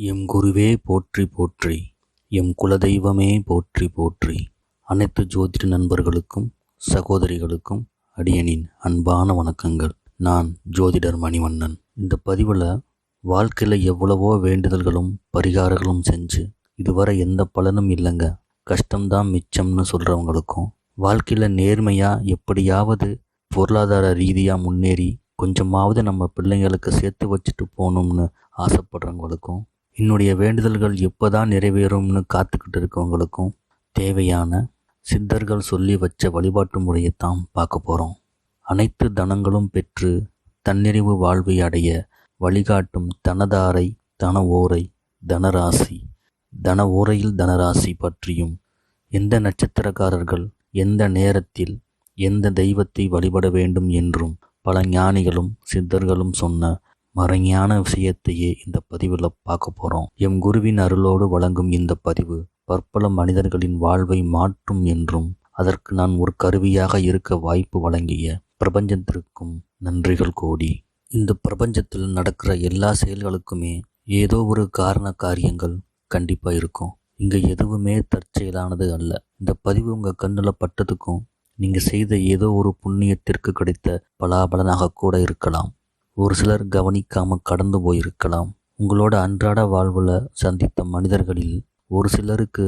M குருவே போற்றி போற்றி, எம் குலதெய்வமே போற்றி போற்றி. அனைத்து ஜோதிட நண்பர்களுக்கும் சகோதரிகளுக்கும் அடியனின் அன்பான வணக்கங்கள். நான் ஜோதிடர் மணிவண்ணன். இந்த பதிவில் வாழ்க்கையில் எவ்வளவோ வேண்டுதல்களும் பரிகாரங்களும் செஞ்சு இதுவரை எந்த பலனும் இல்லைங்க, கஷ்டம்தான் மிச்சம்னு சொல்கிறவங்களுக்கும், வாழ்க்கையில் நேர்மையாக எப்படியாவது பொருளாதார ரீதியாக முன்னேறி கொஞ்சமாவது நம்ம பிள்ளைங்களுக்கு சேர்த்து வச்சுட்டு போகணும்னு ஆசைப்படுறவங்களுக்கும், என்னுடைய வேண்டுதல்கள் எப்போதான் நிறைவேறும்னு காத்துக்கிட்டு இருக்கவங்களுக்கும் தேவையான சித்தர்கள் சொல்லி வச்ச வழிபாட்டு முறையைத்தான் பார்க்க போகிறோம். அனைத்து தனங்களும் பெற்று தன்னிறைவு வாழ்வை அடைய வழிகாட்டும் தனதாரை, தன ஓரை, தனராசி, தன ஓரையில் தனராசி பற்றியும், எந்த நட்சத்திரக்காரர்கள் எந்த நேரத்தில் எந்த தெய்வத்தை வழிபட வேண்டும் என்றும் பல ஞானிகளும் சித்தர்களும் சொன்ன மறைஞான விஷயத்தையே இந்த பதிவில் பார்க்க போகிறோம். எம் குருவின் அருளோடு வழங்கும் இந்த பதிவு பற்பல மனிதர்களின் வாழ்வை மாற்றும் என்றும் அதற்கு நான் ஒரு கருவியாக இருக்க வாய்ப்பு வழங்கிய பிரபஞ்சத்திற்கும் நன்றிகள் கோடி. இந்த பிரபஞ்சத்தில் நடக்கிற எல்லா செயல்களுக்குமே ஏதோ ஒரு காரண காரியங்கள் கண்டிப்பாக இருக்கும். இங்கே எதுவுமே தற்செயலானது அல்ல. இந்த பதிவு உங்கள் கண்ணில் பட்டதுக்கும் நீங்கள் செய்த ஏதோ ஒரு புண்ணியத்திற்கு கிடைத்த பலாபலனாக கூட இருக்கலாம். ஒரு சிலர் கவனிக்காமல் கடந்து போயிருக்கலாம். உங்களோட அன்றாட வாழ்வில் சந்தித்த மனிதர்களில் ஒரு சிலருக்கு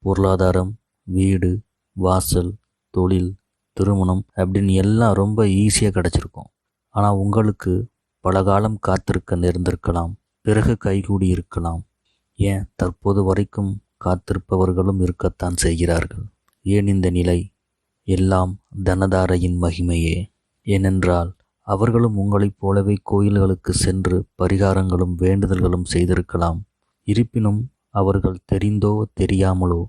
பொருளாதாரம், வீடு, வாசல், தொழில், திருமணம் அப்படின்னு எல்லாம் ரொம்ப ஈஸியாக கிடச்சிருக்கும். ஆனால் உங்களுக்கு பல காலம் காத்திருக்க நேர்ந்திருக்கலாம், பிறகு கைகூடி இருக்கலாம். ஏன் தற்போது வரைக்கும் காத்திருப்பவர்களும் இருக்கத்தான் செய்கிறார்கள். ஏன் இந்த நிலை? எல்லாம் தனதாரையின் மகிமையே. ஏனென்றால் அவர்களும் உங்களைப் போலவே கோயில்களுக்கு சென்று பரிகாரங்களும் வேண்டுதல்களும் செய்திருக்கலாம். இருப்பினும் அவர்கள் தெரிந்தோ தெரியாமலோ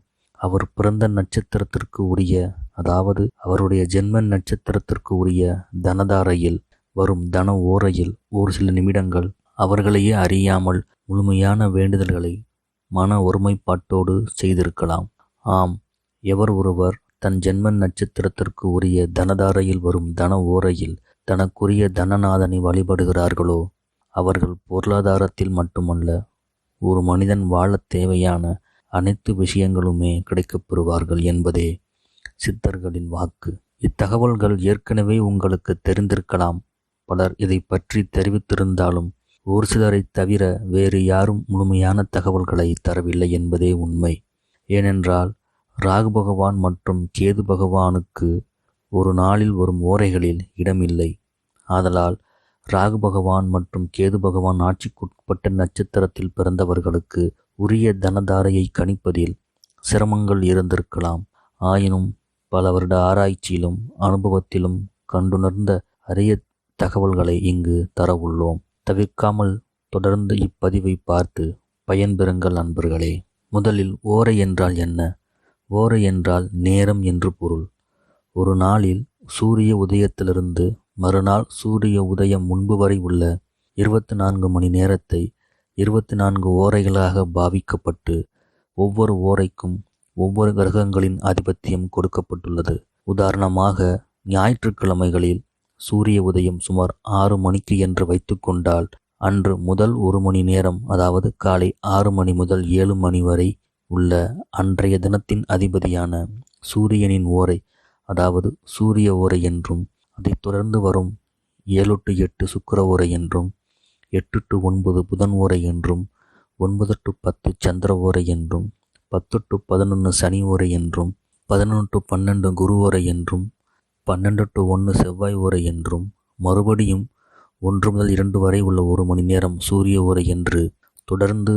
அவர் பிறந்த நட்சத்திரத்திற்கு உரிய, அதாவது அவருடைய ஜென்ம நட்சத்திரத்திற்கு உரிய தனதாரையில் வரும் தன ஓரையில் ஒரு சில நிமிடங்கள் அவர்களையே அறியாமல் முழுமையான வேண்டுதல்களை மன ஒருமைப்பாட்டோடு செய்திருக்கலாம். ஆம், எவர் ஒருவர் தன் ஜென்ம நட்சத்திரத்திற்கு உரிய தனதாரையில் வரும் தன ஓரையில் தனக்குரிய தனநாதனை வழிபடுகிறார்களோ அவர்கள் பொருளாதாரத்தில் மட்டுமல்ல, ஒரு மனிதன் வாழத் தேவையான அனைத்து விஷயங்களுமே கிடைக்கப் பெறுவார்கள் என்பதே சித்தர்களின் வாக்கு. இத்தகவல்கள் ஏற்கனவே உங்களுக்கு தெரிந்திருக்கலாம். பலர் இதை பற்றி தெரிவித்திருந்தாலும் ஒரு சிலரை தவிர வேறு யாரும் முழுமையான தகவல்களை தரவில்லை என்பதே உண்மை. ஏனென்றால் ராகு பகவான் மற்றும் கேது பகவானுக்கு ஒரு நாளில் வரும் ஓரைகளில் இடமில்லை. ஆதலால் ராகு பகவான் மற்றும் கேது பகவான் ஆட்சிக்குட்பட்ட நட்சத்திரத்தில் பிறந்தவர்களுக்கு உரிய தனதாரையை கணிப்பதில் சிரமங்கள் இருந்திருக்கலாம். ஆயினும் பல வருட ஆராய்ச்சியிலும் அனுபவத்திலும் கண்டுணர்ந்த அரிய தகவல்களை இங்கு தர உள்ளோம். தவிர்க்காமல் தொடர்ந்து இப்பதிவை பார்த்து பயன்பெறுங்கள் நண்பர்களே. முதலில் ஓரை என்றால் என்ன? ஓரை என்றால் நேரம் என்று பொருள். ஒரு நாளில் சூரிய உதயத்திலிருந்து மறுநாள் சூரிய உதயம் முன்பு வரை உள்ள 24 மணி நேரத்தை 24 ஓரைகளாக பாவிக்கப்பட்டு ஒவ்வொரு ஓரைக்கும் ஒவ்வொரு கிரகங்களின் ஆதிபத்தியம் கொடுக்கப்பட்டுள்ளது. உதாரணமாக ஞாயிற்றுக்கிழமைகளில் சூரிய உதயம் சுமார் 6 மணிக்கு என்று வைத்துக்கொண்டால் அன்று முதல் 1 மணி நேரம், அதாவது காலை 6 மணி முதல் 7 மணி வரை உள்ள அன்றைய தினத்தின் அதிபதியான சூரியனின் ஓரை, அதாவது சூரிய ஓரை என்றும், அதைத் தொடர்ந்து வரும் 7 to 8 சுக்கிர ஓரை என்றும், 8 to 9 புதன் ஓரை என்றும், 9 to 10 சந்திர ஓரை என்றும், 10 to 11 சனி ஓரை என்றும், 11 to 12 குரு ஓரை என்றும், 12 to 1 செவ்வாய் ஓரை என்றும், மறுபடியும் 1 முதல் 2 வரை உள்ள 1 மணி நேரம் சூரிய ஓரை என்று தொடர்ந்து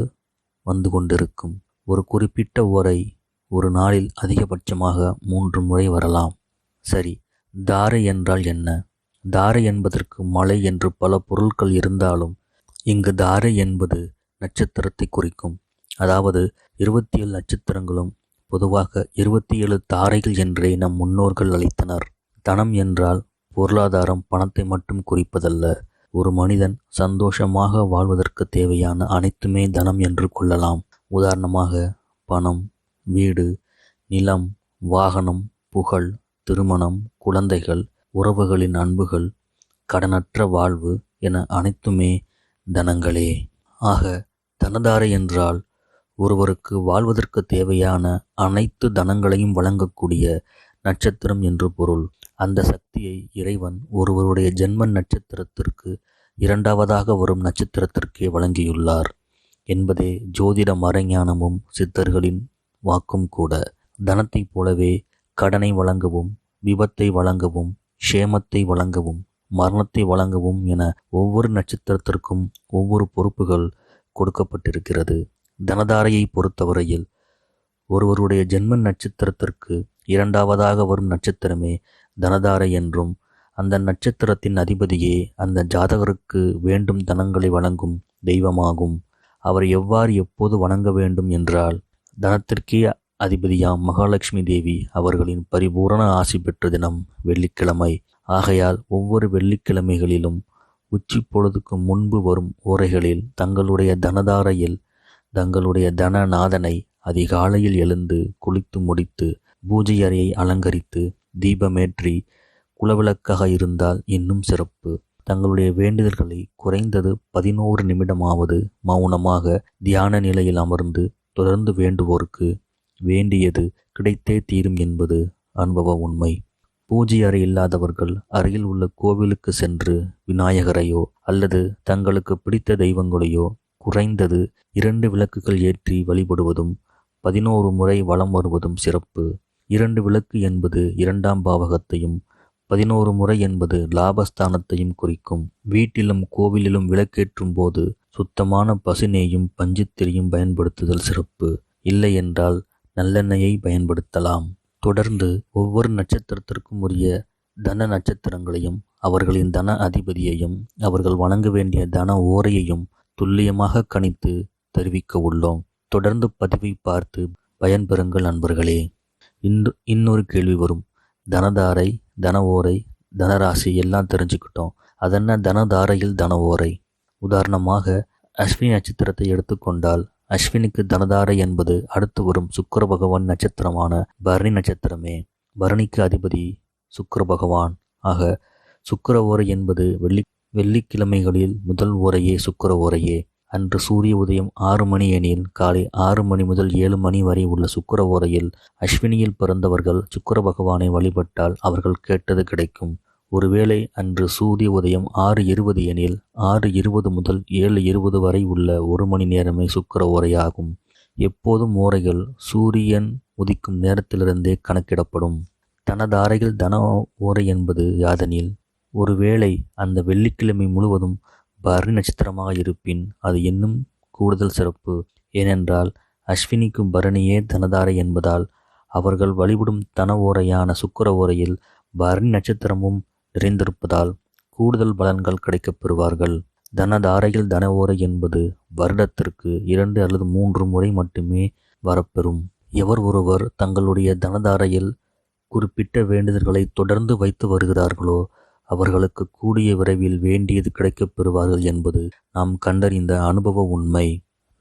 வந்து கொண்டிருக்கும். ஒரு குறிப்பிட்ட ஓரை ஒரு நாளில் அதிகபட்சமாக 3 முறை வரலாம். சரி, தாரை என்றால் என்ன? தாரை என்பதற்கு மலை என்று பல பொருட்கள் இருந்தாலும் இங்கு தாரை என்பது நட்சத்திரத்தை குறிக்கும். அதாவது 27 நட்சத்திரங்களும் பொதுவாக 27 தாரைகள் என்றே நம் முன்னோர்கள் அழைத்தனர். தனம் என்றால் பொருளாதாரம், பணத்தை மட்டும் குறிப்பதல்ல. ஒரு மனிதன் சந்தோஷமாக வாழ்வதற்கு தேவையான அனைத்துமே தனம் என்று கொள்ளலாம். உதாரணமாக பணம், வீடு, நிலம், வாகனம், புகழ், திருமணம், குழந்தைகள், உறவுகளின் அன்புகள், கடனற்ற வாழ்வு என அனைத்துமே தனங்களே. ஆக தனதாரை என்றால் ஒருவருக்கு வாழ்வதற்கு தேவையான அனைத்து தனங்களையும் வழங்கக்கூடிய நட்சத்திரம் என்று பொருள். அந்த சக்தியை இறைவன் ஒருவருடைய ஜென்ம நட்சத்திரத்திற்கு இரண்டாவதாக வரும் நட்சத்திரத்திற்கே வழங்கியுள்ளார் என்பதே ஜோதிட மறைஞானமும் சித்தர்களின் வாக்கும் கூட. தனத்தைப் போலவே கடனை வழங்கவும், விபத்தை வழங்கவும், க்ஷேமத்தை வழங்கவும், மரணத்தை வழங்கவும் என ஒவ்வொரு நட்சத்திரத்திற்கும் ஒவ்வொரு பொறுப்புகள் கொடுக்கப்பட்டிருக்கிறது. தனதாரையை பொறுத்தவரையில் ஒருவருடைய ஜென்ம நட்சத்திரத்திற்கு இரண்டாவதாக வரும் நட்சத்திரமே தனதாரை என்றும், அந்த நட்சத்திரத்தின் அதிபதியே அந்த ஜாதகருக்கு வேண்டும் தனங்களை வழங்கும் தெய்வமாகும். அவர் எவ்வாறு எப்போது வணங்க வேண்டும் என்றால், தனத்திற்கே அதிபதியாம் மகாலட்சுமி தேவி அவர்களின் பரிபூரண ஆசி பெற்ற தினம் வெள்ளிக்கிழமை. ஆகையால் ஒவ்வொரு வெள்ளிக்கிழமைகளிலும் உச்சி பொழுதுக்கு முன்பு வரும் ஓரைகளில் தங்களுடைய தனதாரையில் தங்களுடைய தனநாதனை அதிகாலையில் எழுந்து குளித்து முடித்து பூஜை அறையை அலங்கரித்து தீபமேற்றி குலவிளக்காக இருந்தால் இன்னும் சிறப்பு. தங்களுடைய வேண்டுதல்களை குறைந்தது 11 நிமிடமாவது மௌனமாக தியான நிலையில் அமர்ந்து தொடர்ந்து வேண்டுவோருக்கு வேண்டியது கிடைத்தே தீரும் என்பது அனுபவ உண்மை. பூஜை அறை இல்லாதவர்கள் அருகில் உள்ள கோவிலுக்கு சென்று விநாயகரையோ அல்லது தங்களுக்கு பிடித்த தெய்வங்களையோ குறைந்தது 2 விளக்குகள் ஏற்றி வழிபடுவதும் 11 முறை வலம் வருவதும் சிறப்பு. 2 விளக்கு என்பது 2ஆம் பாவகத்தையும் 11 முறை என்பது லாபஸ்தானத்தையும் குறிக்கும். வீட்டிலும் கோவிலிலும் விளக்கேற்றும் போது சுத்தமான பசுநெய்யும் பஞ்சுத்திரியும் பயன்படுத்துதல் சிறப்பு. இல்லை என்றால் நல்லெண்ணெயை பயன்படுத்தலாம். தொடர்ந்து ஒவ்வொரு நட்சத்திரத்திற்கும் உரிய தன நட்சத்திரங்களையும் அவர்களின் தன அதிபதியையும் அவர்கள் வணங்க வேண்டிய தன ஓரையையும் துல்லியமாக கணித்து தெரிவிக்க உள்ளோம். தொடர்ந்து பதிவை பார்த்து பயன்பெறுங்கள் நண்பர்களே. இன்னொரு கேள்வி வரும். தனதாரை, தன ஓரை, தனராசி எல்லாம் தெரிஞ்சுக்கிட்டோம். அதென்ன தனதாரையில் தன ஓரை? உதாரணமாக அஸ்வினி நட்சத்திரத்தை எடுத்துக்கொண்டால் அஸ்வினிக்கு தனதாரை என்பது அடுத்து வரும் சுக்கிர பகவான் நட்சத்திரமான பரணி நட்சத்திரமே. பரணிக்கு அதிபதி சுக்கிர பகவான். ஆக சுக்கிர ஓரை என்பது வெள்ளிக்கிழமைகளில் முதல் ஓரையே சுக்கிர ஓரையே. அன்று சூரிய உதயம் 6 மணி எனில் காலை 6 மணி முதல் 7 மணி வரை உள்ள சுக்கிர ஓரையில் அஸ்வினியில் பிறந்தவர்கள் சுக்கிர பகவானை வழிபட்டால் அவர்கள் கேட்டது கிடைக்கும். ஒருவேளை அன்று சூரிய உதயம் 6:20 எனில் 6:20 முதல் 7:20 வரை உள்ள 1 மணி நேரமே சுக்கிர ஓரையாகும். எப்போதும் ஓரைகள் சூரியன் உதிக்கும் நேரத்திலிருந்தே கணக்கிடப்படும். தனதாரையில் தன ஓரை என்பது யாதெனில், ஒருவேளை அந்த வெள்ளிக்கிழமை முழுவதும் பரணி நட்சத்திரமாக இருப்பின் அது இன்னும் கூடுதல் சிறப்பு. ஏனென்றால் அஸ்வினிக்கும் பரணியே தனதாரை என்பதால் அவர்கள் வழிபடும் தன ஓரையான சுக்கிர ஓரையில் பரணி நட்சத்திரமும் நிறைந்திருப்பதால் கூடுதல் பலன்கள் கிடைக்கப் பெறுவார்கள். தனதாரையில் தன ஓரை என்பது வருடத்திற்கு 2 அல்லது 3 முறை மட்டுமே வரப்பெறும். எவர் ஒருவர் தங்களுடைய தனதாரையில் குறிப்பிட்ட வேண்டுதல்களை தொடர்ந்து வைத்து வருகிறார்களோ அவர்களுக்கு கூடிய விரைவில் வேண்டியது கிடைக்கப் பெறுவார்கள் என்பது நாம் கண்டறிந்த அனுபவ உண்மை.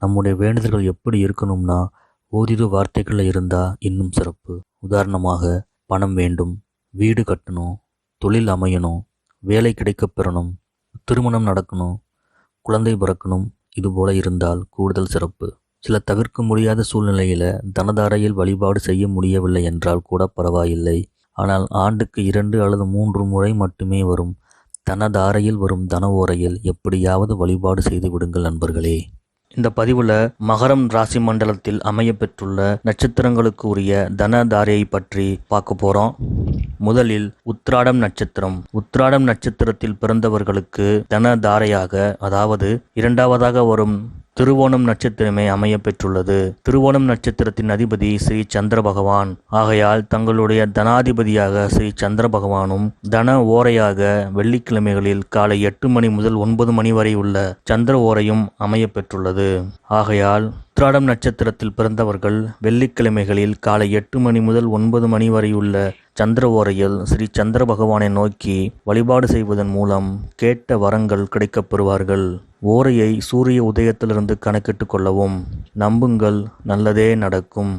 நம்முடைய வேண்டுதல்கள் எப்படி இருக்கணும்னா, ஓரிரு வார்த்தைகளில் இருந்தால் இன்னும் சிறப்பு. உதாரணமாக, பணம் வேண்டும், வீடு கட்டணும், தொழில் அமையணும், வேலை கிடைக்கப் பெறணும், திருமணம் நடக்கணும், குழந்தை பிறக்கணும், இதுபோல இருந்தால் கூடுதல் சிறப்பு. சில தவிர்க்க முடியாத சூழ்நிலையில் தனதாரையில் வழிபாடு செய்ய முடியவில்லை என்றால் கூட பரவாயில்லை. ஆனால் ஆண்டுக்கு 2 அல்லது 3 முறை மட்டுமே வரும் தனதாரையில் வரும் தன ஓரையில் எப்படியாவது வழிபாடு செய்து விடுங்கள் நண்பர்களே. இந்த பதிவில் மகரம் ராசி மண்டலத்தில் அமைய பெற்றுள்ள நட்சத்திரங்களுக்கு உரிய தனதாரையை பற்றி பார்க்க போகிறோம். முதலில் உத்திராடம் நட்சத்திரம். உத்திராடம் நட்சத்திரத்தில் பிறந்தவர்களுக்கு தனதாரையாக, அதாவது இரண்டாவதாக வரும் திருவோணம் நட்சத்திரமே அமைய பெற்றுள்ளது. திருவோணம் நட்சத்திரத்தின் அதிபதி ஸ்ரீ சந்திர பகவான். ஆகையால் தங்களுடைய தனாதிபதியாக ஸ்ரீ சந்திர பகவானும் தன ஓரையாக வெள்ளிக்கிழமைகளில் காலை 8 மணி முதல் 9 மணி வரை உள்ள சந்திர ஓரையும் அமைய பெற்றுள்ளது. ஆகையால் உத்திராடம் நட்சத்திரத்தில் பிறந்தவர்கள் வெள்ளிக்கிழமைகளில் காலை 8 மணி முதல் 9 மணி வரை உள்ள சந்திர ஓரையில் ஸ்ரீ சந்திர பகவானை நோக்கி வழிபாடு செய்வதன் மூலம் கேட்ட வரங்கள் கிடைக்கப் பெறுவார்கள். ஓரையை சூரிய உதயத்திலிருந்து கணக்கிட்டு கொள்ளவும். நம்புங்கள், நல்லதே நடக்கும்.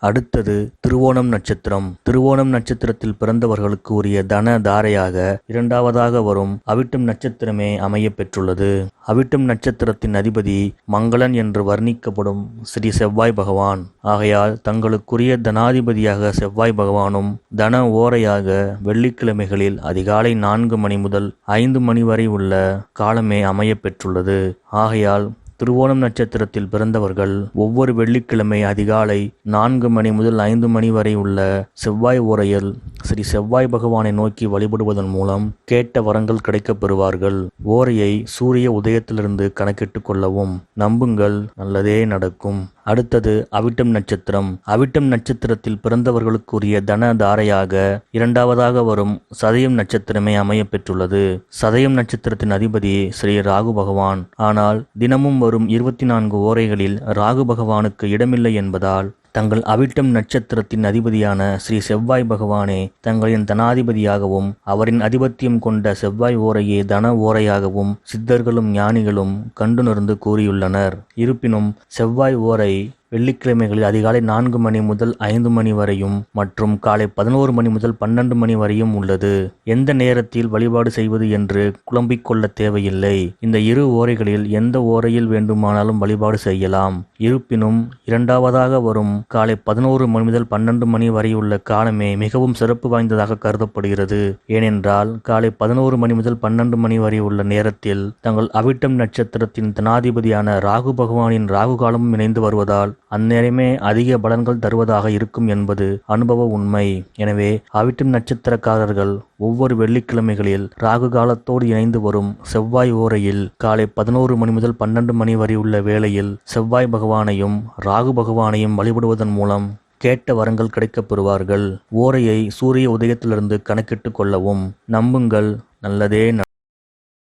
அடுத்தது திருவோணம் நட்சத்திரம். திருவோணம் நட்சத்திரத்தில் பிறந்தவர்களுக்கு உரிய தன தாரையாக இரண்டாவதாக வரும் அவிட்டம் நட்சத்திரமே அமைய பெற்றுள்ளது. அவிட்டம் நட்சத்திரத்தின் அதிபதி மங்களன் என்று வர்ணிக்கப்படும் ஸ்ரீ செவ்வாய் பகவான். ஆகையால் தங்களுக்குரிய தனாதிபதியாக செவ்வாய் பகவானும் தன ஓரையாக வெள்ளிக்கிழமைகளில் அதிகாலை 4 மணி முதல் 5 மணி வரை உள்ள காலமே அமைய பெற்றுள்ளது. ஆகையால் திருவோணம் நட்சத்திரத்தில் பிறந்தவர்கள் ஒவ்வொரு வெள்ளிக்கிழமை அதிகாலை 4 மணி முதல் 5 மணி வரை உள்ள செவ்வாய் ஓரையில் ஸ்ரீ செவ்வாய் பகவானை நோக்கி வழிபடுவதன் மூலம் கேட்ட வரங்கள் கிடைக்கப் பெறுவார்கள். ஓரையை சூரிய உதயத்திலிருந்து கணக்கிட்டு கொள்ளவும். நம்புங்கள், நல்லதே நடக்கும். அடுத்தது அவிட்டம் நட்சத்திரம். அவிட்டம் நட்சத்திரத்தில் பிறந்தவர்களுக்குரிய தன தாரையாக இரண்டாவதாக வரும் சதயம் நட்சத்திரமே அமைய பெற்றுள்ளது. சதயம் நட்சத்திரத்தின் அதிபதி ஸ்ரீ ராகு பகவான். ஆனால் தினமும் வரும் 24 ஓரைகளில் ராகு பகவானுக்கு இடமில்லை என்பதால் தங்கள் அவிட்டம் நட்சத்திரத்தின் அதிபதியான ஸ்ரீ செவ்வாய் பகவானே தங்களின் தனாதிபதியாகவும் அவரின் அதிபத்தியம் கொண்ட செவ்வாய் ஓரையே தன ஓரையாகவும் சித்தர்களும் ஞானிகளும் கண்டுணர்ந்து கூறியுள்ளனர். இருப்பினும் செவ்வாய் ஓரை வெள்ளிக்கிழமைகளில் அதிகாலை 4 மணி முதல் 5 மணி வரையும் மற்றும் காலை 11 மணி முதல் 12 மணி வரையும் உள்ளது. எந்த நேரத்தில் வழிபாடு செய்வது என்று குழம்பிக் கொள்ள தேவையில்லை. இந்த இரு ஓரைகளில் எந்த ஓரையில் வேண்டுமானாலும் வழிபாடு செய்யலாம். இருப்பினும் இரண்டாவதாக வரும் காலை 11 மணி முதல் 12 மணி வரை உள்ள காலமே மிகவும் சிறப்பு வாய்ந்ததாக கருதப்படுகிறது. ஏனென்றால் காலை 11 மணி முதல் 12 மணி வரை உள்ள நேரத்தில் தங்கள் அவிட்டம் நட்சத்திரத்தின் தனாதிபதியான ராகு பகவானின் ராகு காலமும் இணைந்து வருவதால் அந்நேரமே அதிக பலன்கள் தருவதாக இருக்கும் என்பது அனுபவ உண்மை. எனவே அவிட்டம் நட்சத்திரக்காரர்கள் ஒவ்வொரு வெள்ளிக்கிழமைகளில் ராகு காலத்தோடு இணைந்து வரும் செவ்வாய் ஓரையில் காலை 11 மணி முதல் 12 மணி வரை உள்ள வேளையில் செவ்வாய் பகவானையும் ராகு பகவானையும் வழிபடுவதன் மூலம் கேட்ட வரங்கள் கிடைக்கப் பெறுவார்கள். ஓரையை சூரிய உதயத்திலிருந்து கணக்கிட்டு கொள்ளவும். நம்புங்கள், நல்லதே